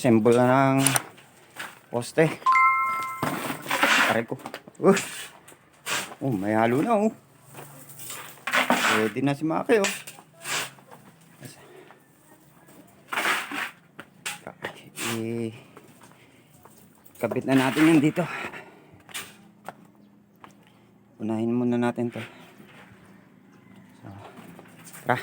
Mag-assemble na ng poste. Aray ko. Oh, may halo na oh. Pwede na si Maki oh. Kabit na natin yan dito. Unahin muna natin to. So, tara.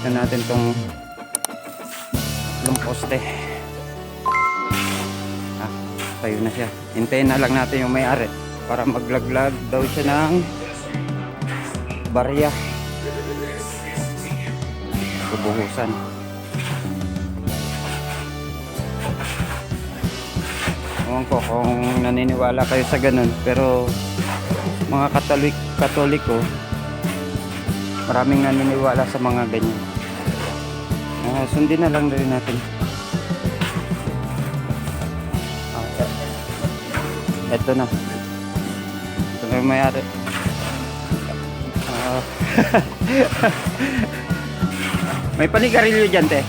na natin tong poste. Tayo na siya. Hintayin na lang natin yung may-ari para maglaglag daw siya ng barya. Bubuhusan. Ewan ko kung naniniwala kayo sa ganun, pero mga Katoliko, maraming naniniwala sa mga ganyan. Sundin na lang rin natin. Ito na. Ito na yung may-ari. May panigarilyo dyan, te.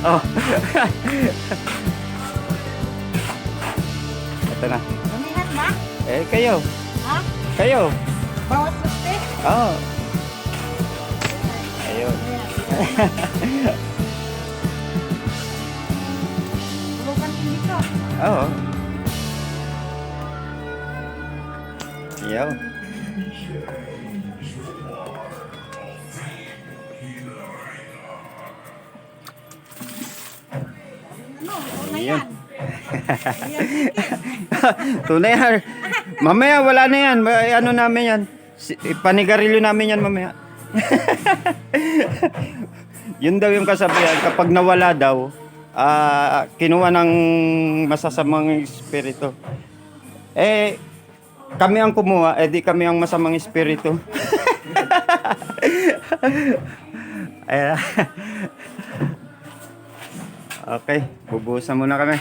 Oh. Ito na. Lumihat ba? Kayo. Ha? Kayo. Bawat poste? Oo. Ayun. Tulugan din dito. Oo. Ayaw. Ano? Una Ayun. yan. Tunay yan. Mamaya wala na yan. Ano namin yan? Panigarilyo namin yan mamaya. Yun daw yung kasabihan. Kapag nawala daw, kinuha ng masasamang espiritu. Kami ang kumuha, di kami ang masamang espiritu. Ayan. Okay, bubuhusan muna kami.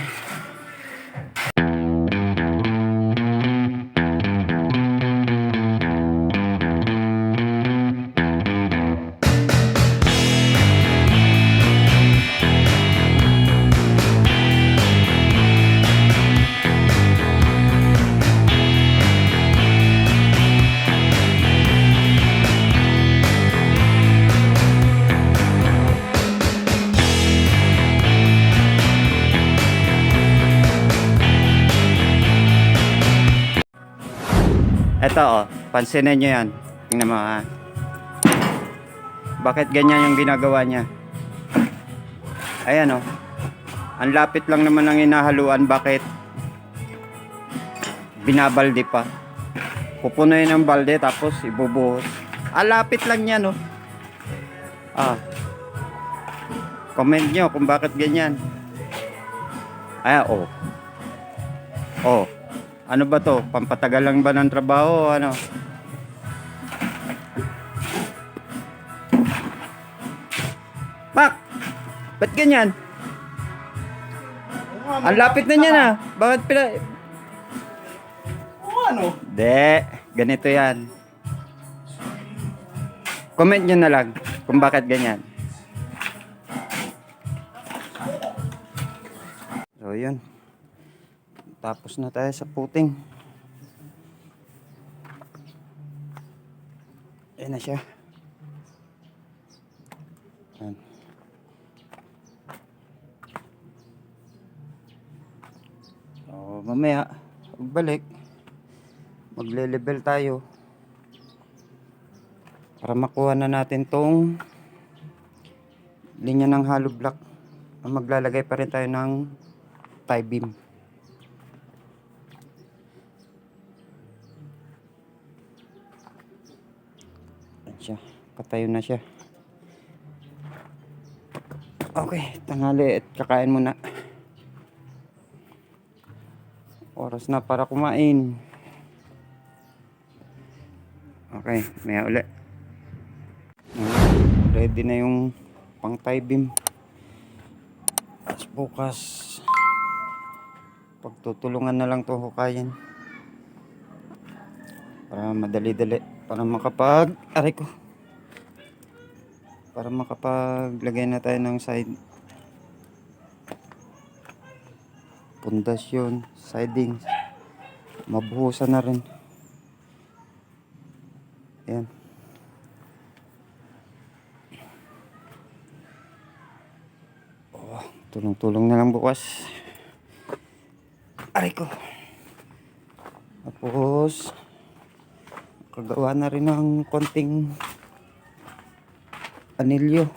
Ito pansinin nyo yan. Tingnan mo ha. Bakit ganyan yung ginagawa niya? Ayan ang lapit lang naman ng hinahaluan. Bakit binabalde pa? Pupunuin ng balde tapos ibubuhos. Lapit lang yan comment nyo kung bakit ganyan. Ano ba to? Pampatagal lang ba ng trabaho? Ano? Pak! Ba't ganyan? Ang lapit na niya Bakit ano? De, ganito yan. Comment nyo na lang kung bakit ganyan. So yun. Tapos na tayo sa puting. Ayan na siya. Ayan. So, mamaya, pagbalik, magle-level tayo para makuha na natin tong linya ng hollow block. Maglalagay pa rin tayo ng tie beam. Patayo na siya. Okay, tanghali at kakain muna. Oras na para kumain. Okay, maya ulit. Ready na yung pang tie beam. As bukas pagtutulungan na lang to hukayin para madali-dali para makapaglagay na tayo ng side pundasyon, sidings, mabuhusan na rin. Ayan. Tulong-tulong na lang bukas. Aray ko. Tapos kagawa na rin ng konting anilyo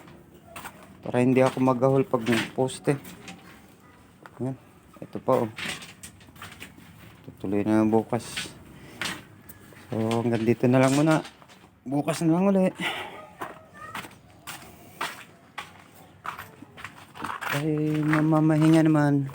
para hindi ako magahol pag poste. Yan. Ito pa oh. Tutuloy na bukas. So hanggang dito na lang muna. Bukas na lang ulit. Ay mamamahinga naman.